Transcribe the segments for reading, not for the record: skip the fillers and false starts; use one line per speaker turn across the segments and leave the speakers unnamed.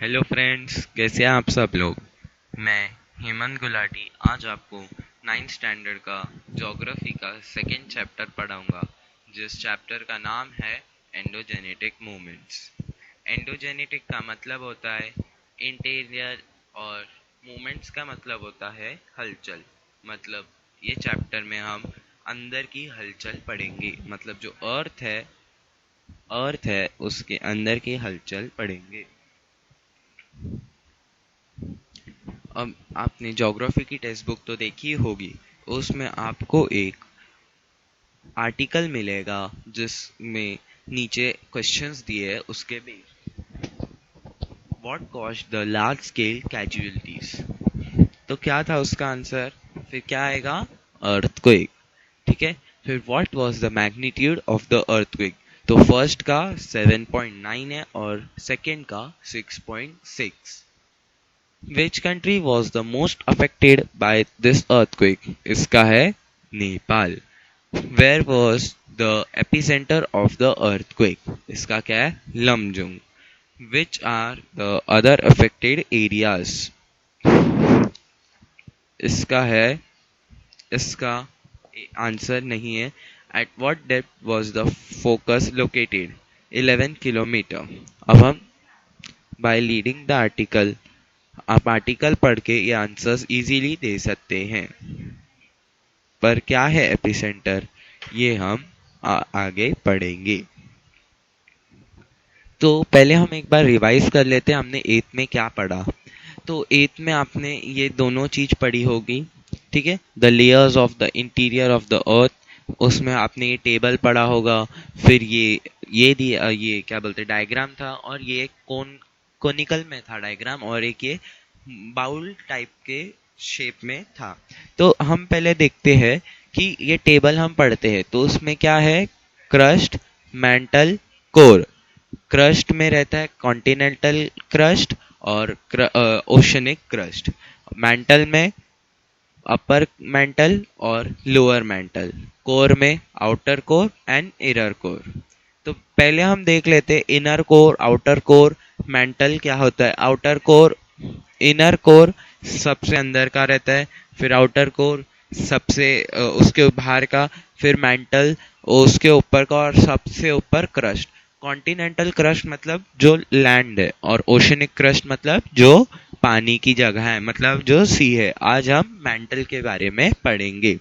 Hello friends, कैसे हैं आप सब लोग। मैं हेमंत गुलाटी आज आपको नाइन्थ स्टैंडर्ड का ज्योग्राफी का सेकेंड चैप्टर पढ़ाऊंगा, जिस चैप्टर का नाम है एंडोजेनेटिक मूवमेंट्स। एंडोजेनेटिक का मतलब होता है इंटीरियर और मूवमेंट्स का मतलब होता है हलचल। मतलब ये चैप्टर में हम अंदर की हलचल पढ़ेंगे, मतलब जो अर्थ है उसके अंदर की हलचल पढ़ेंगे। अब आपने ज्योग्राफी की टेक्स्ट बुक तो देखी होगी। उसमें आपको एक आर्टिकल मिलेगा जिसमें नीचे क्वेश्चंस दिए हैं, उसके base what caused the large scale casualties. तो क्या था उसका आंसर, फिर क्या आएगा, अर्थक्वेक। ठीक है, फिर what was the magnitude of the earthquake. तो फर्स्ट का 7.9 है और सेकंड का 6.6। Which country was the most affected by this earthquake? इसका है Nepal. Where was the epicenter of the earthquake? इसका क्या है, Lamjung. Which are the other affected areas? इसका है, इसका आंसर नहीं है। At what depth was the focus located? 11 kilometre. अब हम by reading the article, आप आर्टिकल पढ़ के ये आंसर्स इजीली दे सकते हैं। पर क्या है एपिसेंटर, ये हम आगे पढ़ेंगे। तो पहले हम एक बार रिवाइज कर लेते हैं हमने एथ में क्या पढ़ा। तो एथ में आपने ये दोनों चीज पढ़ी होगी। ठीक है, the layers of the interior of the अर्थ, उसमें आपने ये टेबल पढ़ा होगा। फिर ये क्या बोलते डायग्राम था, और ये कोनिकल में था डायग्राम, और एक ये बाउल टाइप के शेप में था। तो हम पहले देखते हैं कि ये टेबल हम पढ़ते हैं तो उसमें क्या है, क्रस्ट, मेंटल, कोर। क्रस्ट में रहता है कॉन्टिनेंटल क्रस्ट और ओशनिक क्रस्ट। मेंटल में अपर मेंटल और लोअर मेंटल। कोर में outer core and inner core. तो पहले हम देख लेते हैं inner core, outer core, mental क्या होता है। आउटर कोर, इनर कोर सबसे अंदर का रहता है, फिर आउटर कोर सबसे उसके बाहर का, फिर मेंटल उसके ऊपर का, और सबसे ऊपर क्रस्ट। कॉन्टिनेंटल क्रस्ट मतलब जो लैंड है, और ओशनिक क्रस्ट मतलब जो पानी की जगह है, मतलब जो सी है। आज हम मेंटल के बारे में पढ़ेंगे।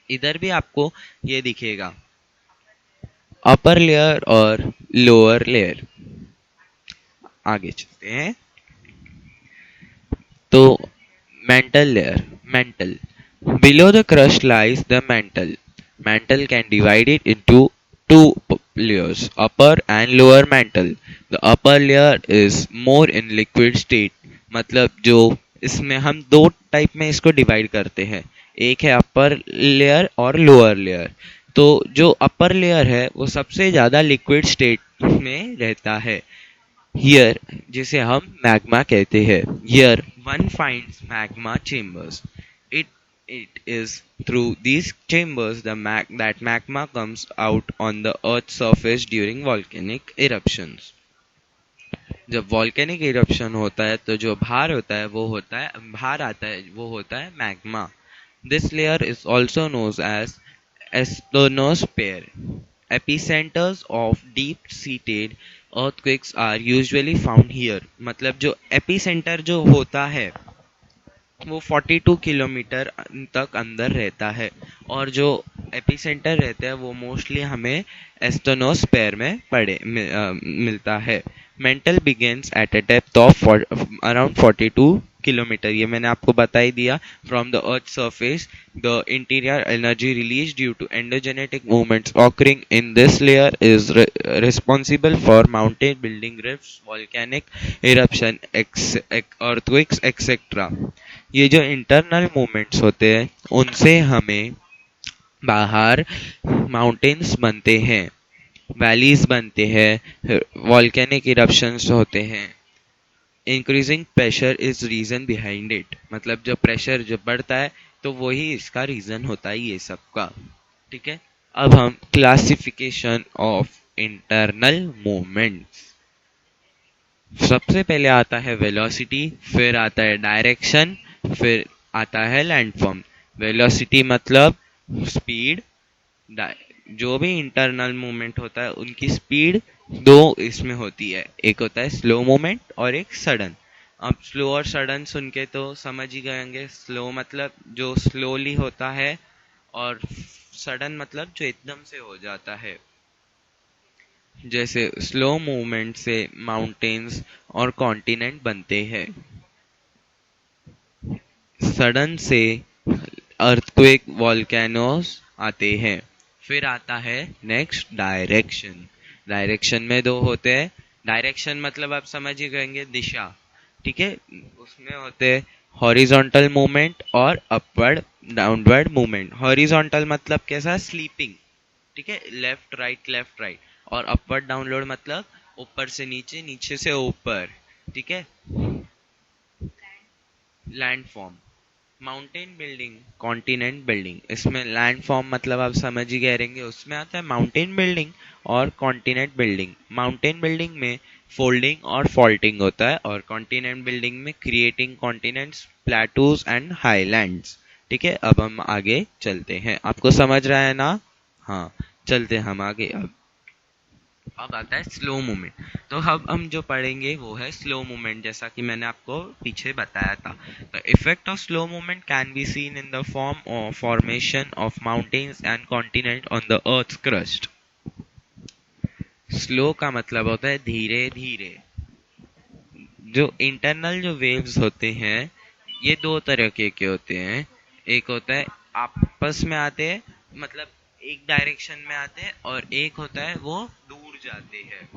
इधर भी आपको ये दिखेगा अपर लेयर और लोअर लेयर। आगे चलते हैं। तो mental layer, mental. Below the crust lies the mantle. Mantle can divide it into two layers, upper and lower mantle. The upper layer is more in liquid state. मतलब जो इसमें हम दो टाइप में इसको डिवाइड करते हैं, एक है अपर लेयर और लोअर लेयर। तो जो अपर लेयर है वो सबसे ज्यादा लिक्विड स्टेट में रहता है। हियर जिसे हम मैग्मा कहते हैं, here one finds magma chambers. It it is through these chambers that magma comes out on the earth's surface during volcanic eruptions. जब वॉल्केनिक इरप्शन होता है तो जो बाहर आता है वो होता है magma. This layer is also known as asthenosphere. Epicenters of deep-seated earthquakes are usually found here. मतलब जो एपिसेंटर जो होता है वो 42 किलोमीटर तक अंदर रहता है, और जो एपिसेंटर रहता है वो मोस्टली हमें एस्टोनोस्फेयर में मिलता है। Mantle begins at a depth of around 42 kilometre, ये मैंने आपको बता ही दिया। From the earth surface the interior energy release due to endogenetic movements occurring in this layer is responsible for mountain building, rifts, volcanic eruption, earthquakes etcetera. ये जो internal movements होते हैं उनसे हमें बाहर माउंटेन्स बनते हैं, वैलीज बनते हैं, वॉल्केनिक इरप्शंस होते हैं। Increasing pressure is reason behind it, मतलब जब प्रेशर जब बढ़ता है तो वही इसका रीजन होता है ये सब का। ठीक है, अब हम क्लासिफिकेशन ऑफ इंटरनल मूवमेंट्स। सबसे पहले आता है वेलोसिटी, फिर आता है डायरेक्शन, फिर आता है लैंडफॉर्म। वेलोसिटी मतलब स्पीड, जो भी इंटरनल मूवमेंट होता है उनकी स्पीड दो इसमें होती है, एक होता है स्लो मूवमेंट और एक सडन। अब स्लो और सडन सुन के तो समझ ही गए होंगे, स्लो मतलब जो स्लोली होता है और सडन मतलब जो एकदम से हो जाता है। जैसे स्लो मूवमेंट से माउंटेन्स और कॉन्टिनेंट बनते हैं, सडन से अर्थक्वेक वॉल्केनोस आते हैं। फिर आता है नेक्स्ट डायरेक्शन। डायरेक्शन में दो होते हैं, डायरेक्शन मतलब आप समझ ही गएंगे दिशा, ठीक है। उसमें होते हैं हॉरिजॉन्टल मूवमेंट और अपवर्ड डाउनवर्ड मूवमेंट। हॉरिजॉन्टल मतलब कैसा, स्लीपिंग, ठीक है, लेफ्ट राइट। और अपवर्ड डाउनवर्ड मतलब ऊपर से नीचे, नीचे से ऊपर, ठीक है। Landform, mountain building, continent building. इसमें लैंड फॉर्म मतलब आप समझ ही गए रहेंगे, उसमें आता है माउंटेन बिल्डिंग और कॉन्टिनेंट बिल्डिंग। माउंटेन बिल्डिंग में फोल्डिंग और फॉल्टिंग होता है, और कॉन्टिनेंट बिल्डिंग में creating continents, plateaus and highlands. ठीक है, अब हम आगे चलते हैं, आपको समझ रहा है ना? हाँ, चलते हम आगे। अब आता है स्लो मूवमेंट। तो अब हम जो पढ़ेंगे वो है स्लो मूवमेंट, जैसा कि मैंने आपको पीछे बताया था। The effect of slow movement can be seen in the form of formation of mountains and continent on the earth crust. Slow का मतलब होता है धीरे धीरे। जो इंटरनल जो वेव्स होते हैं ये दो तरह के होते हैं। एक होता है आपस में आते हैं, मतलब एक डायरेक्शन में आते हैं, और एक होता है वो दूर जाते हैं।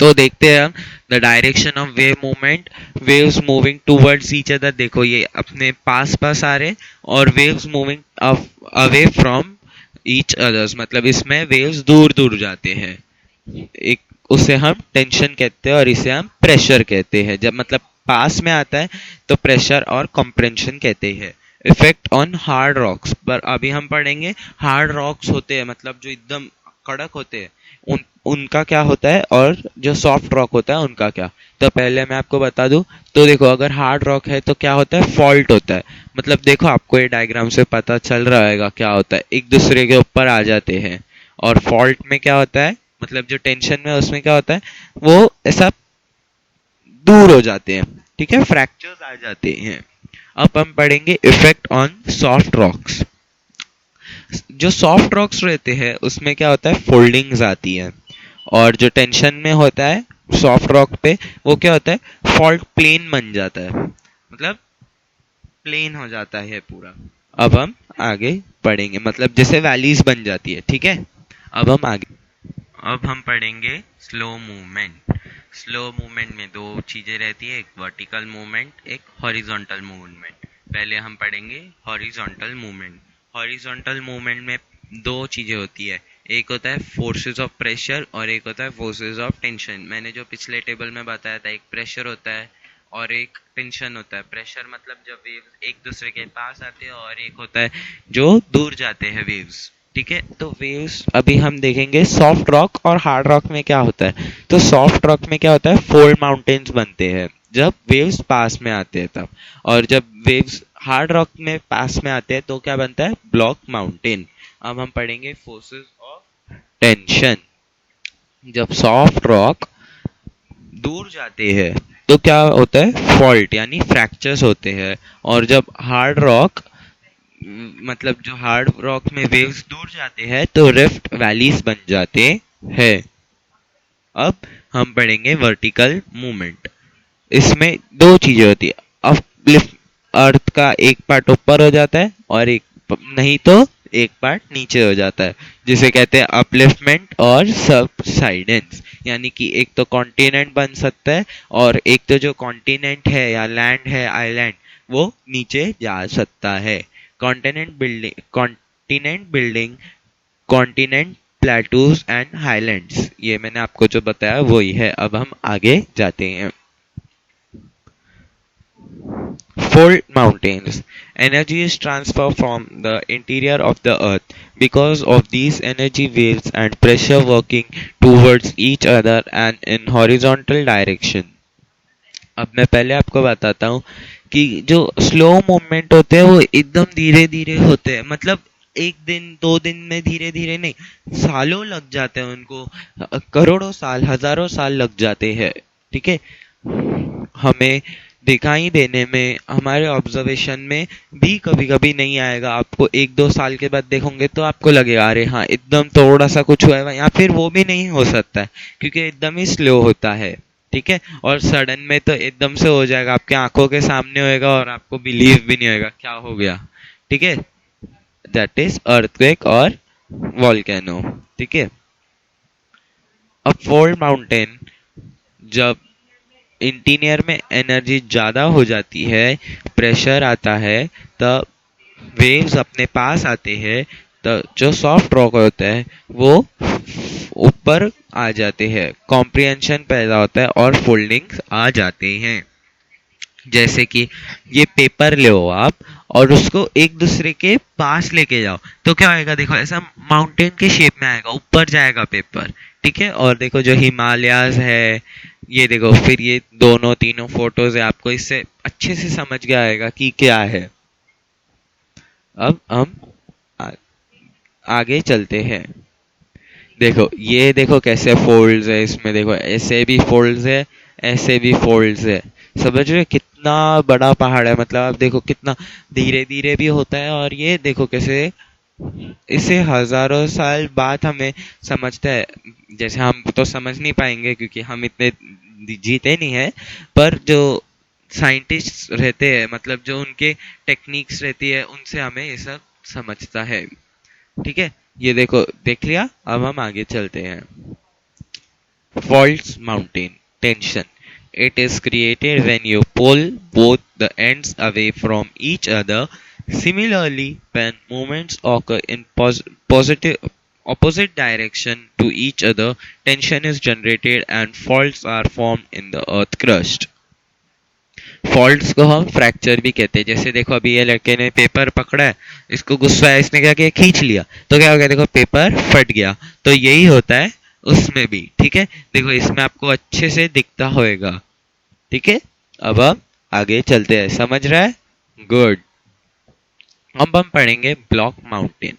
तो देखते हैं हम the direction of wave movement, waves moving towards each other. देखो ये अपने पास पास आ रहे, और waves moving away from each others, मतलब इसमें वेव्स दूर दूर जाते हैं। एक उसे हम टेंशन कहते हैं और इसे हम प्रेशर कहते हैं। जब मतलब पास में आता है तो प्रेशर और कंप्रेंशन कहते हैं। इफेक्ट ऑन हार्ड रॉक्स पर अभी हम पढ़ेंगे। हार्ड रॉक्स होते हैं मतलब जो एकदम कड़क होते हैं, उनका क्या होता है, और जो सॉफ्ट रॉक होता है उनका क्या। तो पहले मैं आपको बता दूं, तो देखो अगर हार्ड रॉक है तो क्या होता है, फॉल्ट होता है। मतलब देखो आपको ये डायग्राम से पता चल रहा है क्या होता है, एक दूसरे के ऊपर आ जाते हैं। और फॉल्ट में क्या होता है, मतलब जो टेंशन में उसमें क्या होता है, वो ऐसा दूर हो जाते हैं, ठीक है, फ्रैक्चर्स आ जाते हैं। अब हम पढ़ेंगे इफेक्ट ऑन सॉफ्ट रॉक्स। जो सॉफ्ट रॉक्स रहते हैं उसमें क्या होता है, फोल्डिंग्स आती है। और जो टेंशन में होता है सॉफ्ट रॉक पे, वो क्या होता है, फॉल्ट प्लेन बन जाता है, मतलब प्लेन हो जाता है पूरा। अब हम आगे पढ़ेंगे, मतलब जैसे वैलीज बन जाती है, ठीक है। अब हम आगे, अब हम पढ़ेंगे स्लो मूवमेंट। स्लो मूवमेंट में दो चीजें रहती है, एक वर्टिकल मूवमेंट, एक हॉरिजॉन्टल मूवमेंट। पहले हम पढ़ेंगे हॉरिजॉन्टल मूवमेंट। हॉरिजॉन्टल मूवमेंट में दो चीजें होती है, एक होता है फोर्सेस ऑफ प्रेशर और एक होता है फोर्सेस ऑफ टेंशन। मैंने जो पिछले टेबल में बताया था, एक प्रेशर होता है और एक टेंशन होता है। प्रेशर मतलब जब वेव्स एक दूसरे के पास आते हैं, और एक होता है जो दूर जाते हैं वेव्स, ठीक है। तो वेव्स अभी हम देखेंगे सॉफ्ट रॉक और हार्ड रॉक में क्या होता है। तो सॉफ्ट रॉक में क्या होता है, फोल्ड माउंटेन्स बनते हैं जब वेव्स पास में आते हैं तब। और जब वेव्स हार्ड रॉक में पास में आते हैं तो क्या बनता है, ब्लॉक माउंटेन। अब हम पढ़ेंगे फोर्सेस ऑफ टेंशन। जब सॉफ्ट रॉक दूर जाते हैं तो क्या होता है, फॉल्ट यानी फ्रैक्चर्स होते हैं। और जब हार्ड रॉक, मतलब जो हार्ड रॉक में वेव्स दूर जाते हैं तो रिफ्ट वैलीज बन जाते हैं। अब हम पढ़ेंगे वर्टिकल मूवमेंट। इसमें दो चीजें होती है, अपलिफ्ट, अर्थ का एक पार्ट ऊपर हो जाता है और एक नहीं तो एक पार्ट नीचे हो जाता है, जिसे कहते हैं अपलिफ्टमेंट और सबसाइडेंस। यानी कि एक तो कॉन्टिनेंट बन सकता है, और एक तो जो कॉन्टिनेंट है या लैंड है, आइलैंड, वो नीचे जा सकता है। Continent building, continent, plateaus and highlands, ये मैंने आपको जो बताया वही है। अब हम आगे जाते हैं। Fold mountains. Energy is transferred from the interior of the earth because of these energy waves and pressure working towards each other and in horizontal direction. अब मैं पहले आपको बताता हूँ कि जो स्लो मूवमेंट होते हैं वो एकदम धीरे धीरे होते हैं, मतलब एक दिन दो दिन में धीरे धीरे नहीं, सालों लग जाते हैं उनको, करोड़ों साल हजारों साल लग जाते हैं। ठीक है, हमें दिखाई देने में, हमारे ऑब्जर्वेशन में भी कभी कभी नहीं आएगा। आपको एक दो साल के बाद देखोगे तो आपको लगेगा अरे हाँ एकदम थोड़ा सा कुछ हुआ है, या फिर वो भी नहीं हो सकता है क्योंकि एकदम ही स्लो होता है। ठीक है, और सडन में तो एकदम से हो जाएगा, आपके आंखों के सामने होएगा और आपको बिलीव भी नहीं होएगा क्या हो गया। ठीक है, दैट इज अर्थक्वेक और वॉल्केनो। ठीक है, अब फोल्ड माउंटेन, जब इंटीरियर में एनर्जी ज़्यादा हो जाती है, प्रेशर आता है, तब वेव्स अपने पास आते हैं, तो जो सॉफ्ट रॉक होता है वो ऊपर आ जाते हैं, कॉम्प्रिहेंशन पैदा होता है और फोल्डिंग्स आ जाते हैं। जैसे कि ये पेपर लो आप और उसको एक दूसरे के पास लेके जाओ तो क्या होएगा, देखो ऐसा माउंटेन के शेप में आएगा, ऊपर जाएगा पेपर। ठीक है, और देखो जो हिमालयाज है, ये देखो, फिर ये दोनों तीनों फोटोज है, आपको इससे अच्छे से समझ गया आएगा कि क्या है। अब हम आ, आगे चलते हैं। देखो ये देखो कैसे फोल्ड्स है, इसमें देखो ऐसे भी फोल्ड्स है, ऐसे भी फोल्ड्स है। समझ रहे हो? कितना बड़ा पहाड़ है, मतलब आप देखो कितना धीरे धीरे भी होता है, और ये देखो कैसे इसे हजारों साल बाद हमें समझता है। जैसे हम तो समझ नहीं पाएंगे क्योंकि हम इतने जीते नहीं है, पर जो साइंटिस्ट रहते हैं, मतलब जो उनके टेक्निक्स रहती है, उनसे हमें ये सब समझता है। ठीक है, ये देखो देख लिया। अब हम आगे चलते हैं। Faults mountain tension. It is created when you pull both the ends away from each other. Similarly, when movements occur in positive opposite direction to each other, tension is generated and faults are formed in the earth crust. Faults को हम fracture भी कहते हैं। जैसे देखो अभी ये लड़के ने पेपर पकड़ा है, इसको गुस्सा है, इसने क्या किया, खींच लिया, तो क्या हो गया, देखो पेपर फट गया। तो यही होता है उसमें भी। ठीक है, देखो इसमें आपको अच्छे से दिखता होएगा। ठीक है, अब हम आगे चलते हैं, समझ रहा है? गुड। अब हम पढ़ेंगे block mountain.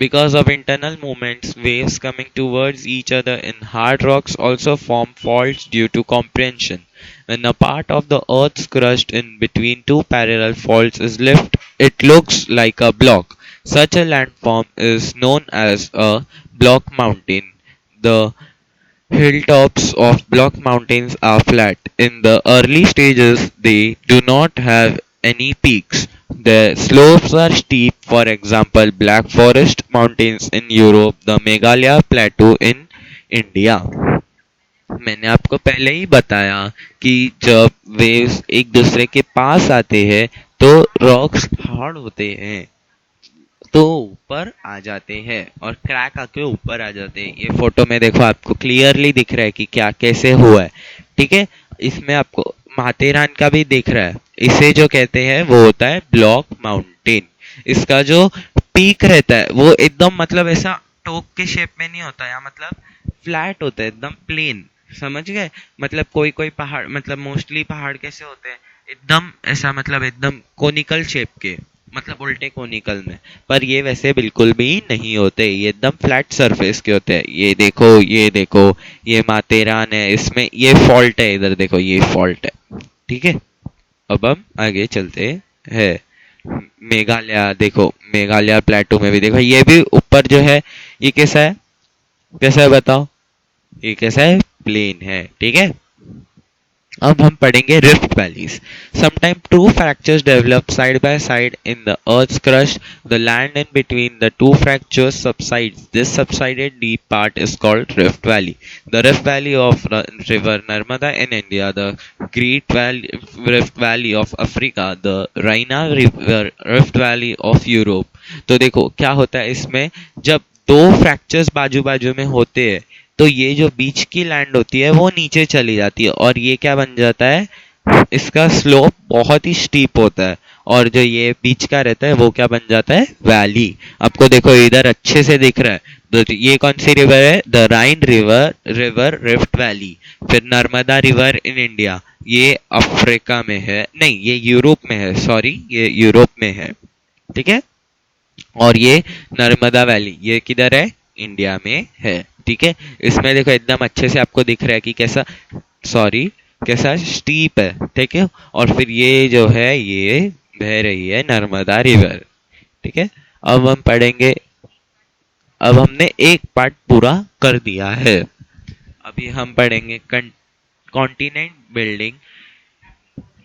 Because of internal movements, waves coming towards each other in hard rocks also form faults due to compression. When a part of the earth's crust in between two parallel faults is lifted, it looks like a block. Such a landform is known as a block mountain. The hilltops of block mountains are flat. In the early stages, they do not have any peaks. The slopes are steep, for example, Black Forest Mountains in Europe, the Meghalaya Plateau in India. मैंने आपको पहले ही बताया कि जब waves एक दूसरे के पास आते हैं तो रॉक्स हार्ड होते हैं, तो ऊपर आ जाते हैं और क्रैक आके ऊपर आ जाते हैं। ये फोटो में देखो आपको क्लियरली दिख रहा है कि क्या कैसे हुआ है। ठीक है, इसमें आपको माथेरान का भी दिख रहा है। इसे जो कहते हैं वो होता है ब्लॉक माउंटेन। इसका जो पीक रहता है वो एकदम मतलब ऐसा टोक के शेप में नहीं होता है, मतलब फ्लैट होता है, एकदम प्लेन। समझ गए? मतलब कोई कोई पहाड़, मतलब मोस्टली पहाड़ कैसे होते हैं, एकदम ऐसा, मतलब एकदम कोनिकल शेप के, मतलब उल्टे कोनिकल में। पर ये वैसे बिल्कुल भी नहीं होते, ये एकदम फ्लैट सरफेस के होते हैं। ये देखो, ये देखो, ये माथेरान है, इसमें ये फॉल्ट है, इधर देखो ये फॉल्ट है। ठीक है, अब हम आगे चलते हैं। मेघालय देखो, मेघालय प्लेटो में भी देखो, ये भी ऊपर जो है ये कैसा है, कैसा है बताओ, ये कैसा है, प्लेन है। ठीक है, अब हम पढ़ेंगे rift valleys. Sometimes two fractures develop side by side in the earth's crust. The land in between the two fractures subsides. This subsided deep part is called Rift Valley. The Rift Valley of river Narmada in India, the Rift Valley of Africa, the Rhine River Rift Valley of Europe. तो देखो क्या होता है इसमें, जब दो fractures बाजू बाजू में होते हैं तो ये जो बीच की लैंड होती है वो नीचे चली जाती है और ये क्या बन जाता है, इसका स्लोप बहुत ही स्टीप होता है, और जो ये बीच का रहता है वो क्या बन जाता है, वैली। आपको देखो इधर अच्छे से दिख रहा है। तो ये कौन सी रिवर है, the Ryan river, river rift valley. फिर नर्मदा रिवर इन इंडिया, ये अफ्रीका में है, नहीं ये यूरोप में है, सॉरी ये यूरोप में है, ठीक है। और ये नर्मदा वैली ये किधर है, इंडिया में है, ठीक है। इसमें देखो एकदम अच्छे से आपको दिख रहा है कि कैसा, सॉरी कैसा स्टीप है, ठीक है। और फिर ये जो है ये बह रही है नर्मदा रिवर, ठीक है। अब हम पढ़ेंगे, अब हमने एक पार्ट पूरा कर दिया है। अभी हम पढ़ेंगे continent building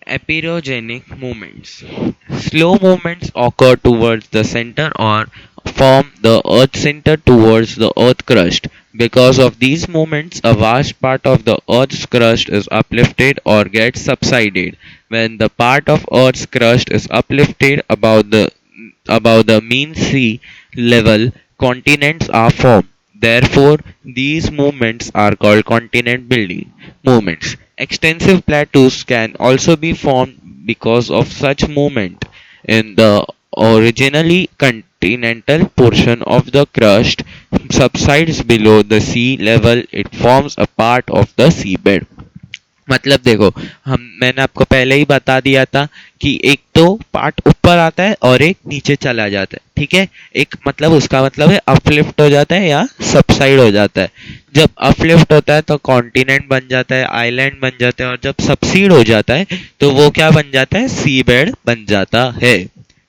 Epirogenic movements. Slow movements occur towards the center or from the Earth center towards the Earth crust. Because of these movements, a vast part of the Earth's crust is uplifted or gets subsided. When the part of Earth's crust is uplifted above the mean sea level, continents are formed. Therefore, these movements are called continent building movements. Extensive plateaus can also be formed because of such movement. In the originally continental portion of the crust subsides below the sea level, it forms a part of the seabed. मतलब देखो, हम मैंने आपको पहले ही बता दिया था कि एक तो पार्ट ऊपर आता है और एक नीचे चला जाता है, ठीक है। एक मतलब उसका मतलब है अपलिफ्ट हो जाता है या सबसाइड हो जाता है। जब अपलिफ्ट होता है तो कॉन्टिनेंट बन जाता है, आइलैंड बन जाता है, और जब सबसीड हो जाता है तो वो क्या बन जाता है, सी बेड बन जाता है,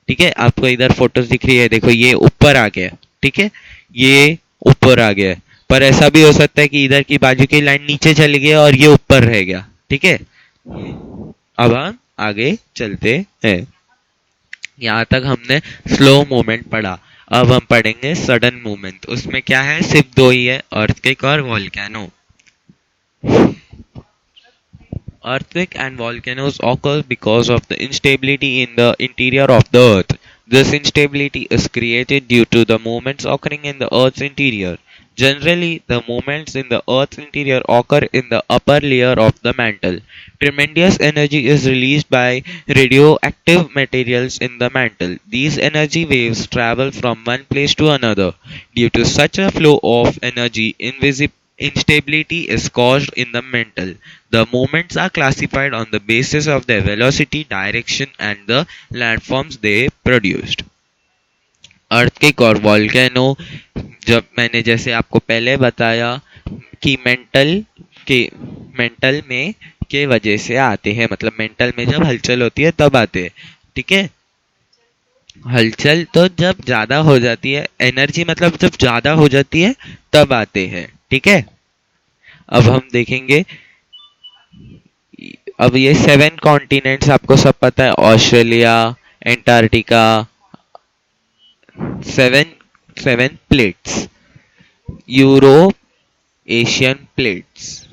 ठीक है। आपको इधर फोटोज दिख रही है, देखो ये ऊपर आ गया, ठीक है, ये ऊपर आ गया। पर ऐसा भी हो सकता है कि इधर की बाजू की लाइन नीचे चली गई और ये ऊपर रह गया, ठीक है। अब हम आगे चलते हैं। यहाँ तक हमने स्लो मूवमेंट पढ़ा। अब हम पढ़ेंगे सडन मूवमेंट। उसमें क्या है, सिर्फ दो ही है, अर्थक्वेक और volcano. Earthquake and volcanoes occur because of the instability in the interior of the earth. This instability is created due to the movements occurring in the earth's interior. Generally, the movements in the earth's interior occur in the upper layer of the mantle. Tremendous energy is released by radioactive materials in the mantle. These energy waves travel from one place to another. Due to such a flow of energy, instability is caused in the mantle. The movements are classified on the basis of their velocity, direction, and the landforms they produced. Earthquake और volcano, जब मैंने जैसे आपको पहले बताया कि mental में के वजह से आते हैं, मतलब मेंटल में जब हलचल होती है तब आते हैं, ठीक है। हलचल तो जब ज्यादा हो जाती है, एनर्जी मतलब जब ज्यादा हो जाती है तब आते हैं, ठीक है। अब हम देखेंगे, अब ये 7 कॉन्टिनेंट्स आपको सब पता है, Australia, Antarctica, 7 plates, Europe, Asian plates.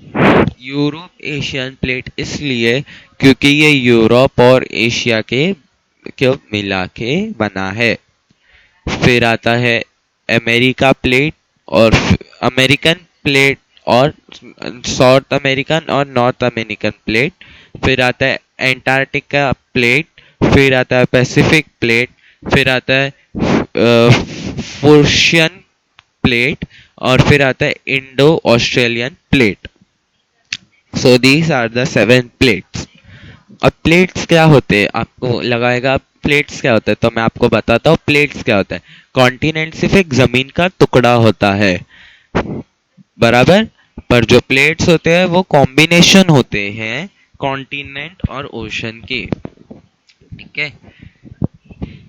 Europe Asian plate इसलिए क्योंकि ये यूरोप और एशिया के को मिला के बना है। फिर आता है अमेरिका प्लेट और अमेरिकन प्लेट और साउथ अमेरिकन और नॉर्थ अमेरिकन प्लेट। फिर आता है एंटार्क्टिका प्लेट, फिर आता है पैसिफिक प्लेट, फिर आता है फुर्शियन प्लेट, और फिर आता है Indo Australian plate. So these are the 7 plates. अब प्लेट्स क्या होते हैं, आपको लगाएगा प्लेट्स क्या होता है, तो मैं आपको बताता हूँ प्लेट्स क्या होता है। कॉन्टिनेंट सिर्फ एक जमीन का टुकड़ा होता है, बराबर। पर जो प्लेट्स होते हैं वो कॉम्बिनेशन होते हैं कॉन्टिनेंट और ओशन के, ठीक है।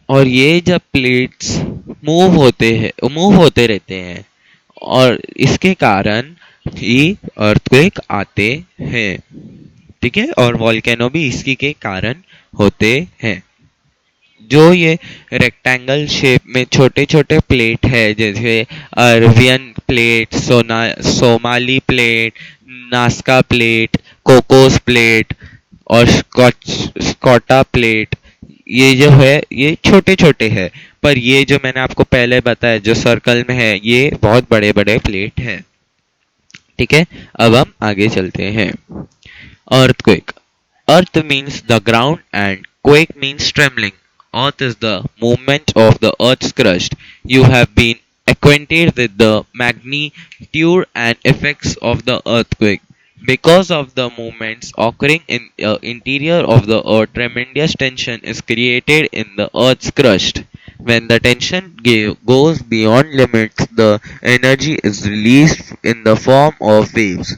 और ये जब प्लेट्स मूव होते रहते हैं, और इसके कारण ही अर्थक्वेक आते हैं, ठीक है। और वॉल्केनो भी इसी के कारण होते हैं। जो ये रेक्टेंगल शेप में छोटे छोटे प्लेट है, जैसे Arabian plate, Somali plate, Nazca plate, Cocos plate और स्कॉटा प्लेट, ये जो है ये छोटे छोटे हैं। पर ये जो मैंने आपको पहले बताया जो सर्कल में है, ये बहुत बड़े बड़े प्लेट है, ठीक है। अब हम आगे चलते हैं। Earthquake Earth means the ground and quake means trembling. Earth is the movement of the earth's crust. You have been acquainted with the magnitude and effects of the earthquake. Because of the movements occurring in the interior of the earth, tremendous tension is created in the earth's crust. When the tension goes beyond limits, the energy is released in the form of waves.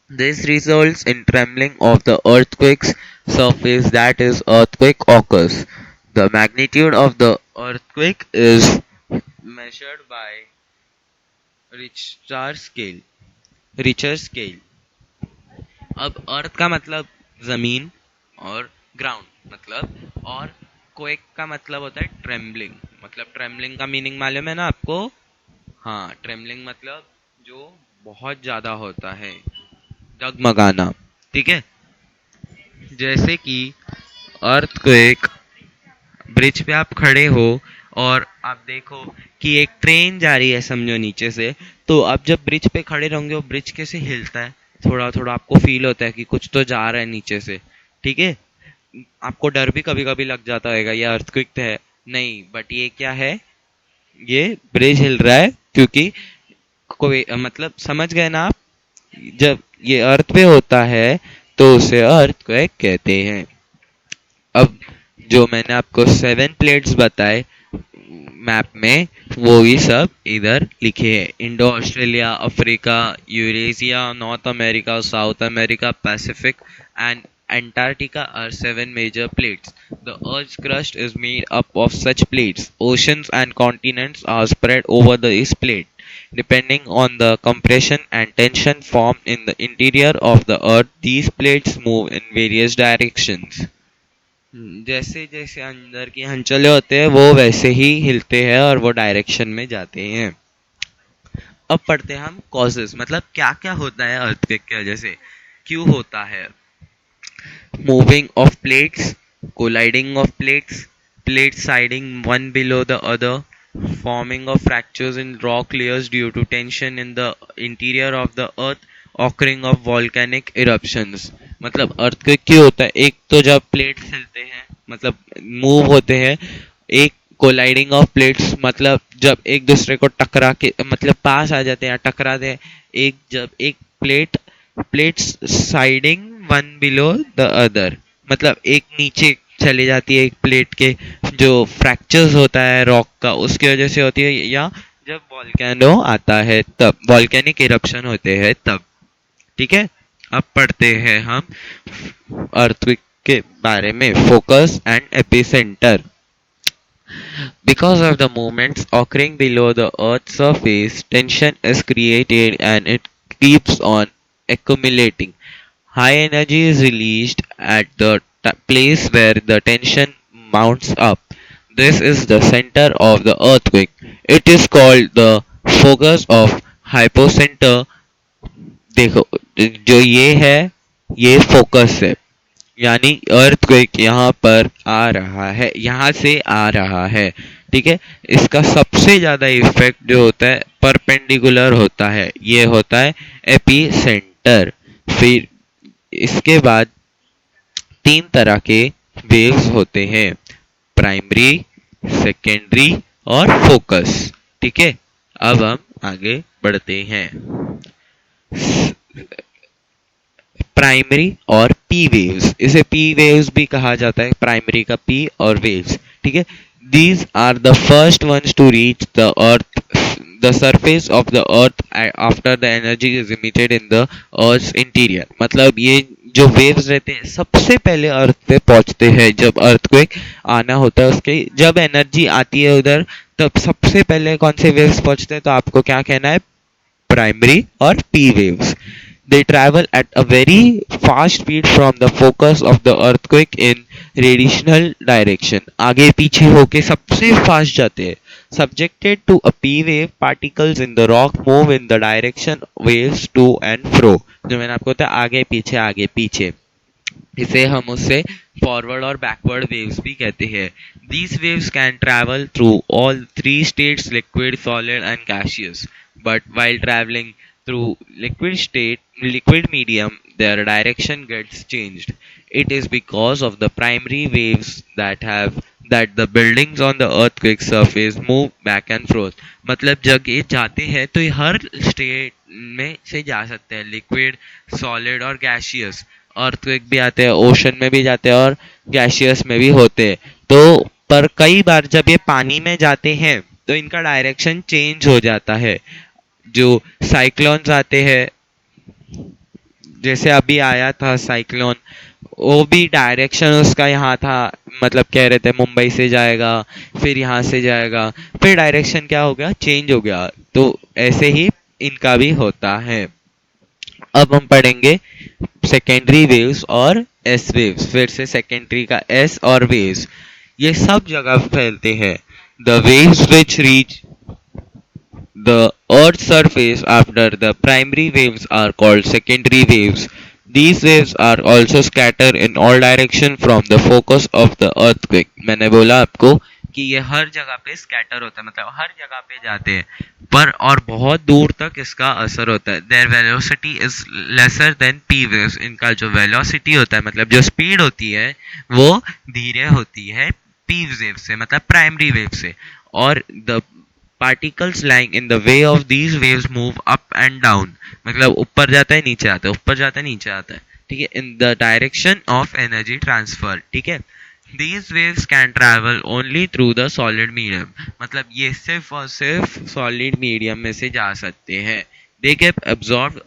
This results in trembling of the earthquake's surface, that is, earthquake occurs. The magnitude of the earthquake is measured by Richter scale. Richter scale. अब अर्थ का मतलब जमीन और ground मतलब और quake का मतलब होता है ट्रेम्बलिंग. मतलब ट्रेम्बलिंग का मीनिंग मालूम है ना आपको? हाँ, ट्रेम्बलिंग मतलब जो बहुत ज्यादा होता है, डगमगाना. ठीक है, जैसे कि अर्थक्वेक, ब्रिज पे आप खड़े हो और आप देखो कि एक ट्रेन जा रही है समझो नीचे से, तो आप जब ब्रिज पे खड़े रहोगे वो ब्रिज कैसे हिलता है, थोड़ा थोड़ा आपको फील होता है कि कुछ तो जा रहा है नीचे से. ठीक है, आपको डर भी कभी कभी लग जाता होगा ये अर्थक्वेक है नहीं, बट ये क्या है, ये ब्रिज हिल रहा है क्योंकि कोई मतलब समझ गए ना आप. जब ये अर्थ पे होता है तो उसे अर्थक्वेक कहते हैं. अब जो मैंने आपको 7 प्लेट्स बताए मैप में, वो भी सब इधर लिखे हैं. Indo Australia, Africa, Eurasia, north America, south America, Pacific and Antarctica are 7 major plates. The Earth's crust is made up of such plates. Oceans and continents are spread over this plate. Depending on the compression and tension formed in the interior of the Earth, these plates move in various directions. जैसे जैसे अंदर की हलचलें होते हैं वो वैसे ही हिलते हैं और वो डायरेक्शन में जाते हैं. अब पढ़ते हैं हम कॉजेस, मतलब क्या क्या होता है अर्थक्वेक की वजह से, क्यों होता है. Moving of plates, colliding of plates, plates siding one below the other, forming of fractures in rock layers due to tension in the interior of the earth, occurring of volcanic eruptions. मतलब earthquake क्यों होता है, एक तो जब plates हिलते हैं मतलब मूव होते हैं, एक कोलाइडिंग ऑफ प्लेट्स मतलब जब एक दूसरे को टकरा के मतलब पास आ जाते हैं, टकराते हैं. एक जब एक plates siding one below the other मतलब एक नीचे चली जाती है एक प्लेट के, जो फ्रैक्चर्स होता है रॉक का उसकी वजह से होती है, या जब वॉल्केनो आता है तब, वॉल्केनिक इरप्शन होते हैं तब. ठीक है, अब पढ़ते हैं हम अर्थक्वेक के बारे में. Focus and epicentre. Because of the movements occurring below the Earth's surface, tension is created and it keeps on accumulating. High energy is released at the place where the tension mounts up. This is the center of the earthquake. It is called the focus of hypocenter. देखो, जो ये है ये focus है, यानी earthquake यहाँ पर आ रहा है, यहाँ से आ रहा है. ठीक है, इसका सबसे ज्यादा इफेक्ट जो होता है परपेंडिकुलर होता है, ये होता है एपी सेंटर. फिर इसके बाद 3 तरह के वेव्स होते हैं, प्राइमरी, सेकेंडरी और फोकस. ठीक है, अब हम आगे बढ़ते हैं. प्राइमरी और पी वेव्स, इसे पी वेव्स भी कहा जाता है, प्राइमरी का पी और वेव्स. ठीक है, these are the first ones to reach the earth the surface of the earth after the energy is emitted in the earth interior. मतलब ये जो वेव्स रहते हैं सबसे पहले अर्थ पे पहुंचते हैं जब अर्थक्वेक आना होता है, उसके जब एनर्जी आती है उधर तब सबसे पहले कौन से वेव्स पहुंचते हैं, तो आपको क्या कहना है, प्राइमरी और P waves. They travel at a very fast speed from the focus of the earthquake in radial direction. आगे पीछे होके सबसे फास्ट जाते हैं. Subjected to a P wave, particles in the rock move in the direction waves to and fro. जो मैंने आपको बताया आगे पीछे, इसे हम उससे फॉरवर्ड और बैकवर्ड वेव्स भी कहते हैं. These waves can travel through all 3 states, liquid, solid and gaseous. But while traveling through liquid medium, their direction gets changed. It is because of the primary waves that the buildings on the earthquake surface move back and forth. मतलब जब ये जाते हैं तो ये हर state में से जा सकते हैं, लिक्विड, सॉलिड और गैशियस। अर्थक्वेक भी आते हैं, ओशन में भी जाते हैं और गैशियस में भी होते हैं। तो पर कई बार जब ये पानी में जाते हैं तो इनका डायरेक्शन चेंज हो जाता है। जो साइक्लोन्स आते हैं, जैसे अभी आया था साइक्लोन, वो भी डायरेक्शन उसका यहाँ था, मतलब कह रहे थे मुंबई से जाएगा, फिर यहाँ से जाएगा, फिर डायरेक्शन क्या हो गया, चेंज हो गया। तो ऐसे ही इनका भी होता है। अब हम पढ़ेंगे सेकेंडरी वेव्स और एस वेव्स। फिर से सेकेंडरी का एस और वेव्स, ये सब जगह फैलते हैं। The waves which reach the Earth's surface after the primary waves are called secondary waves. These waves are also scattered in all directions from the focus of the earthquake. मैंने बोला आपको कि ये हर जगह पे स्कैटर होता है, मतलब हर जगह पे जाते हैं, पर और बहुत दूर तक इसका असर होता है। Their velocity is lesser than p waves. इनका जो वेलोसिटी होता है, मतलब जो स्पीड होती है, वो धीरे होती है p वेव से, मतलब प्राइमरी वेव से। और the particles lying in the way of these waves move up and down, मतलब ऊपर जाता है नीचे आता है, ऊपर जाता है नीचे आता है, ठीक है, in the direction of energy transfer, ठीक है। These waves can travel only through the solid medium, मतलब ये सिर्फ और सिर्फ solid medium में से जा सकते हैं। They get absorbed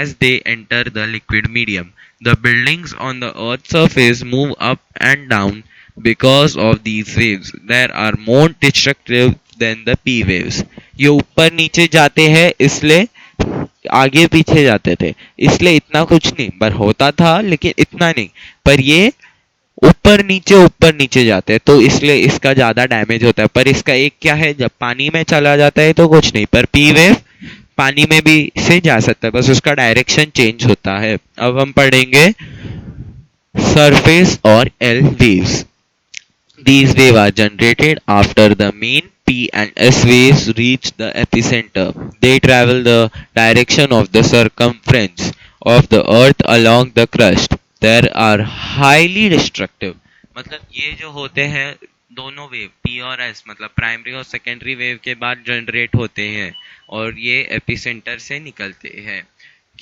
as they enter the liquid medium. The buildings on the earth's surface move up and down because of these waves. There are more destructive than the p waves. ये ऊपर नीचे जाते हैं, इसलिए आगे पीछे जाते थे, इसलिए इतना कुछ नहीं, पर होता था लेकिन इतना नहीं। पर ये ऊपर नीचे जाते हैं, तो इसलिए इसका ज्यादा डैमेज होता है। पर इसका एक क्या है, जब पानी में चला जाता है तो कुछ नहीं, पर पी वेव पानी में भी से जा सकता है, बस उसका डायरेक्शन चेंज होता है। अब हम पढ़ेंगे सरफेस और L waves. These waves are generated after the main P and S waves reach the epicenter. They travel the direction of the circumference of the earth along the crust. There are highly destructive. मतलब ये जो होते हैं दोनों wave P और S, मतलब primary और secondary wave के बाद जनरेट होते हैं और ये एपिसेंटर से निकलते हैं।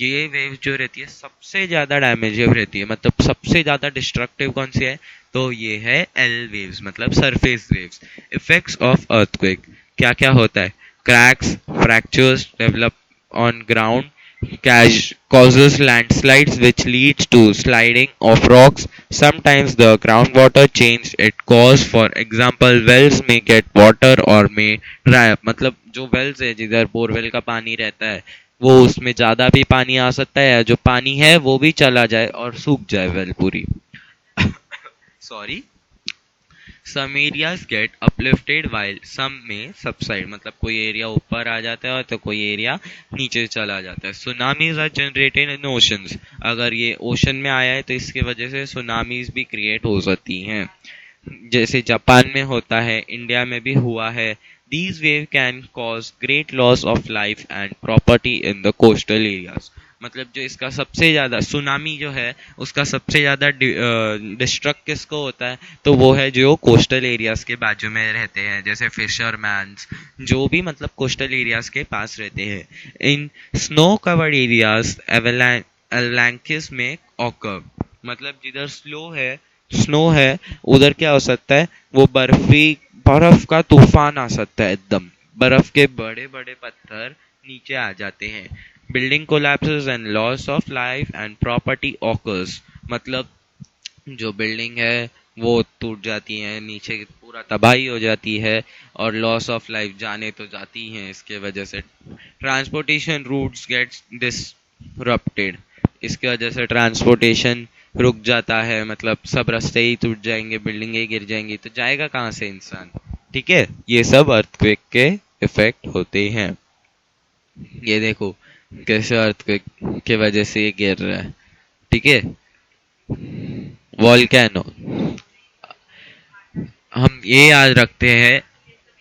ये वेव जो रहती है सबसे ज्यादा डैमेजिव रहती है, मतलब सबसे ज्यादा डिस्ट्रक्टिव कौन सी है, तो ये है एल वेव्स, मतलब surface waves. Effects of earthquake, क्या क्या होता है, cracks, fractures develop on ground, causes landslides which leads to sliding of rocks. Sometimes the groundwater change it cause, for example wells may get water or may dry up, मतलब जो wells है जिधर borewell का पानी रहता है, वो उसमें ज्यादा भी पानी आ सकता है, जो पानी है वो भी चला जाए और सूख जाए वेल पूरी। Sorry. Some areas get uplifted while some में सबसाइड, मतलब कोई एरिया ऊपर आ जाता है और तो कोई एरिया नीचे चला जाता है। Tsunamis are generated in oceans, अगर ये ओशन में आया है तो इसकी वजह से सुनामीज भी क्रिएट हो सकती हैं, जैसे जापान में होता है, इंडिया में भी हुआ है। These waves can cause great loss of life and property in the coastal areas. मतलब जो इसका सबसे ज्यादा सुनामी जो है उसका सबसे ज्यादा डिस्ट्रक्ट किसको होता है, तो वो है जो कोस्टल एरियाज के बाजू में रहते हैं, जैसे फिशरमैन्स, जो भी मतलब कोस्टल एरियाज के पास रहते हैं। इन स्नो कवर्ड एरियाज एवलांचेस में ऑकर, मतलब जिधर स्नो है उधर क्या हो सकता है, वो बर्फ का तूफान आ सकता है, एकदम बर्फ के बड़े बड़े पत्थर नीचे आ जाते हैं। Building collapses and loss of life and property occurs, मतलब जो बिल्डिंग है वो टूट जाती है, नीचे पूरा तबाही हो जाती है और लॉस ऑफ लाइफ जाने तो जाती हैं इसके वजह से। ट्रांसपोर्टेशन रूट्स गेट्स डिसरप्टेड, इसके वजह से ट्रांसपोर्टेशन रुक जाता है, मतलब सब रास्ते ही टूट जाएंगे, बिल्डिंगें गिर जाएंगी, तो जाएगा कहाँ से इंसान, ठीक है। ये सब अर्थक्वेक के इफेक्ट होते हैं। ये देखो कैसे अर्थक्वेक के वजह से ये गिर रहा है, ठीक है। वॉल्केनो, हम ये याद रखते हैं।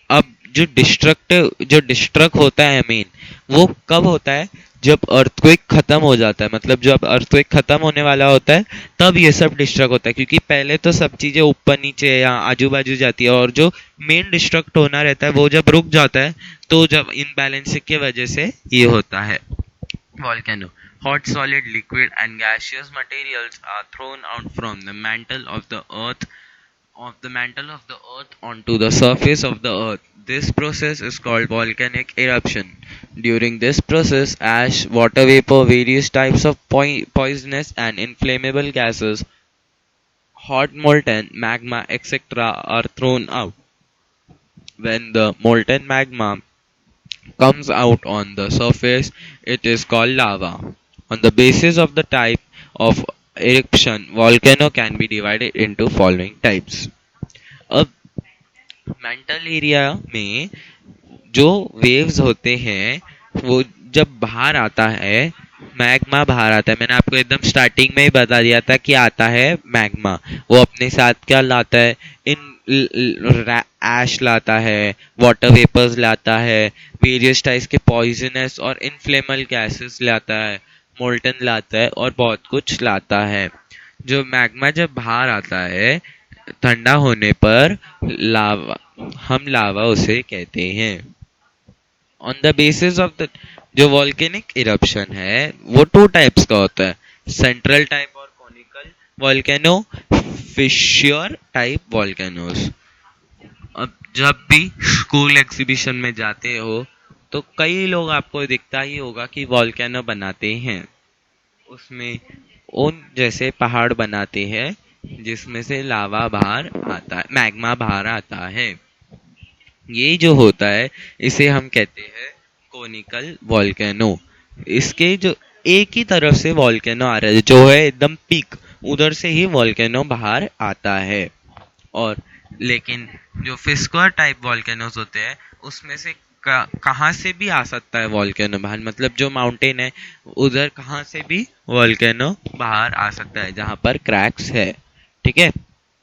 अब जो डिस्ट्रक्ट होता है मेन, वो कब होता है? जब अर्थक्वेक खत्म हो जाता है, मतलब जब अर्थक्वेक खत्म होने वाला होता है तब ये सब डिस्ट्रक्ट होता है, क्योंकि पहले तो सब चीजें ऊपर नीचे या आजू बाजू जाती है, और जो मेन डिस्ट्रक्ट होना रहता है वो जब रुक जाता है तो जब इनबैलेंसिंग की वजह से ये होता है volcano. Hot, solid, liquid, and gaseous materials are thrown out from the mantle of the earth onto the surface of the earth. This process is called volcanic eruption. During this process, ash, water vapor, various types of poisonous and inflammable gases, hot molten magma, etc., are thrown out. When the molten magma comes out on the surface, it is called lava. On the basis of the type of eruption, volcano can be divided into following types. अब mental area में जो waves होते हैं वो जब बाहर आता है, मैग्मा बाहर आता है, मैंने आपको एकदम स्टार्टिंग में ही बता दिया था कि आता है मैग्मा। वो अपने साथ क्या लाता है? ऐश लाता है, वाटर वेपर्स लाता है, वेरियस टाइप्स के पॉइजनस और इनफ्लेमेबल गैसेस लाता है, मोल्टन लाता है और बहुत कुछ लाता है। जो मैग्मा जब बाहर आता है ठंडा होने पर, लावा, हम लावा उसे कहते हैं। On the basis of the जो वॉल्केनिक इरप्शन है वो टू टाइप्स का होता है, सेंट्रल टाइप और conical volcano, fissure type volcanoes. अब जब भी स्कूल एग्जीबिशन में जाते हो तो कई लोग आपको दिखता ही होगा कि वॉल्केनो बनाते हैं, उसमें उन जैसे पहाड़ बनाते हैं जिसमें से लावा बाहर आता है, मैग्मा बाहर आता है। ये जो होता है इसे हम कहते हैं कोनिकल वॉल्केनो। इसके जो एक ही तरफ से वॉल्केनो आ रहा है, जो है एकदम पीक, उधर से ही वॉल्केनो बाहर आता है। और लेकिन जो फिस्कर टाइप वॉल्केनोस होते हैं उसमें से कहाँ से भी आ सकता है वॉल्केनो बाहर, मतलब जो माउंटेन है उधर कहाँ से भी वॉल्केनो बाहर आ सकता है जहाँ पर क्रैक्स है। ठीक है,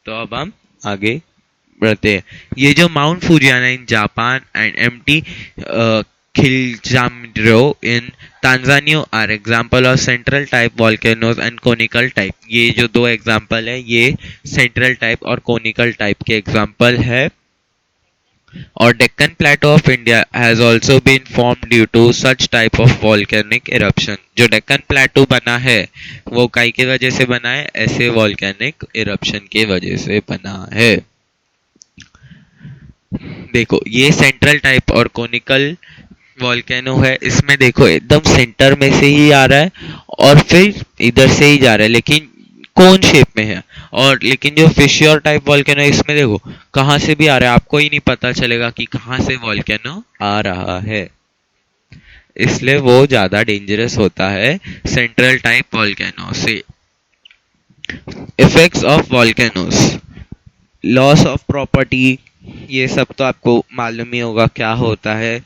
तो अब हम आगे बढ़ते हैं। ये जो mount Fujiyama in Japan and empty Kilimanjaro in Tanzania are example of central type volcanoes and conical type। ये जो दो एग्जाम्पल है ये सेंट्रल टाइप और कोनिकल टाइप के एग्जाम्पल है। और Deccan plateau of India has also been form due to such type of volcanic eruption. जो डेक्कन प्लेटो बना है वो काई की वजह से बना है? ऐसे वॉल्केनिक इरप्शन के वजह से बना है। देखो ये सेंट्रल टाइप और कोनिकल वॉल्केनो है, इसमें देखो एकदम सेंटर में से ही आ रहा है और फिर इधर से ही जा रहा है, लेकिन कोन शेप में है। और लेकिन जो फिशर टाइप वॉल्केनो है इसमें देखो कहाँ से भी आ रहा है, आपको ही नहीं पता चलेगा कि कहाँ से वॉल्केनो आ रहा है, इसलिए वो ज्यादा डेंजरस होता है सेंट्रल टाइप वॉल्केनो से। Effects of volcanoes, loss of property, ये सब तो आपको मालूम ही होगा क्या होता है।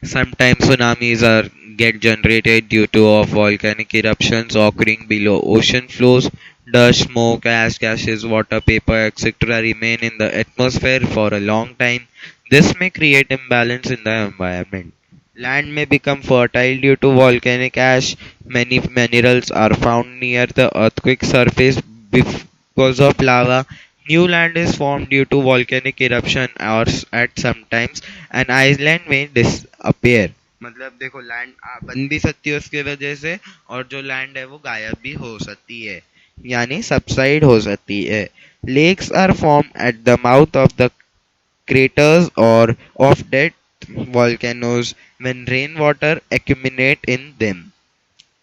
Sometimes tsunamis are get generated due to of volcanic eruptions occurring below ocean floors. Dust, smoke, ash, gases, water, paper, etc. remain in the atmosphere for a long time. This may create imbalance in the environment. Land may become fertile due to volcanic ash. Many minerals are found near the earthquake surface because of lava. New land is formed due to volcanic eruption or at sometimes an island may disappear। मतलब देखो land बन भी सकती है उसके वजह से, और जो लैंड है वो गायब भी हो सकती है, यानी सबसाइड हो सकती है। Lakes are form at the mouth of the craters or of dead volcanoes when rainwater accumulate in them।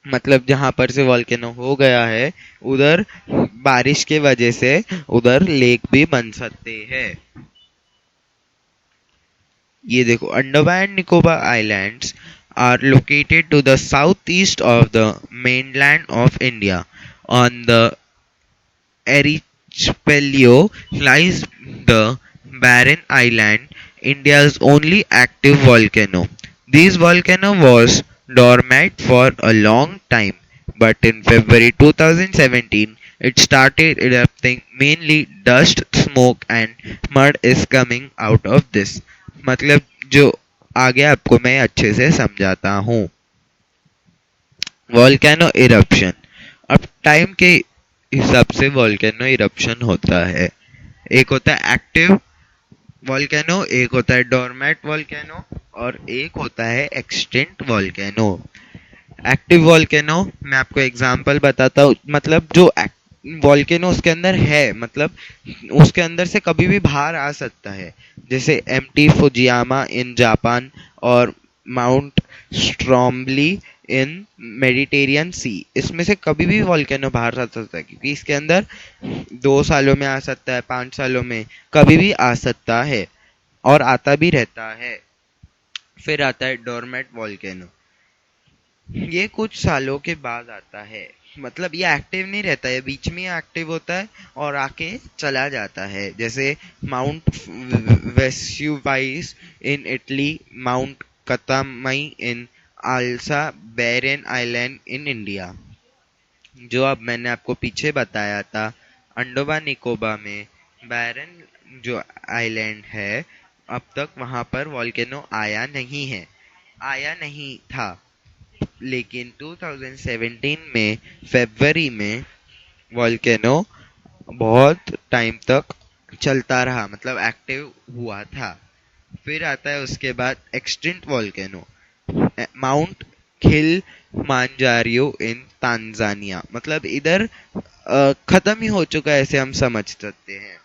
मतलब जहां पर से वॉल्केनो हो गया है उधर बारिश के वजह से उधर लेक भी बन सकते हैं। ये देखो Andaman and Nicobar islands are located to the south east of the mainland of India. On the archipelago lies the barren island, India's only active volcano. This volcano was dormant for a long time, but in February 2017 it started erupting. Mainly dust, smoke and mud is coming out of this। मतलब जो आगे आपको मैं अच्छे से समझाता हूँ। Volcano eruption. अब टाइम के हिसाब से वॉल्केनो इरप्शन होता है। एक होता है एक्टिव वॉल्केनो, एक होता है डोरमैट वॉल्केनो और एक होता है एक्सटिंक्ट वॉल्केनो। एक्टिव वॉल्केनो मैं आपको एग्जांपल बताता हूँ, मतलब जो वॉल्केनो उसके अंदर है, मतलब उसके अंदर से कभी भी बाहर आ सकता है, जैसे एमटी फुजियामा इन जापान और माउंट स्ट्रॉम्बली इन मेडिटेरियन सी। इसमें से कभी भी वॉल्केनो बाहर आ सकता है, क्योंकि इसके अंदर 2 सालों में आ सकता है, 5 सालों में, कभी भी आ सकता है और आता भी रहता है। फिर आता है डोरमेट वॉल्केनो। ये कुछ सालों के बाद आता है, मतलब ये एक्टिव नहीं रहता है, बीच में एक्टिव होता है और आके चला जाता है, जैसे mount Vesuvius in Italy, mount Katmai in Alaska Barren island in India. जो अब मैंने आपको पीछे बताया था, अंडोबा निकोबार में बैरन जो आइलैंड है, अब तक वहां पर वॉल्केनो आया नहीं था, लेकिन 2017 में फरवरी में वॉल्केनो बहुत टाइम तक चलता रहा, मतलब एक्टिव हुआ था। फिर आता है उसके बाद एक्सटिंक्ट वॉल्केनो, माउंट खिल मांजारियो इन तांजानिया, मतलब इधर खत्म ही हो चुका है, ऐसे हम समझ सकते हैं।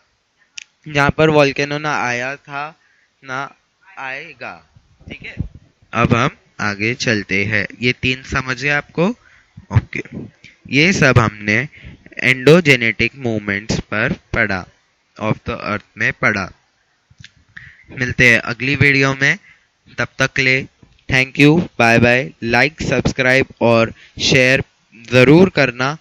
यहाँ पर वॉल्केनो ना आया था ना आएगा। ठीक है, अब हम आगे चलते हैं। ये 3 समझ गए आपको? ओके, ये सब हमने एंडोजेनेटिक मूवमेंट्स पर पढ़ा, ऑफ द अर्थ में पढ़ा। मिलते हैं अगली वीडियो में, तब तक ले thank you, bye bye. Like, subscribe और शेयर ज़रूर करना।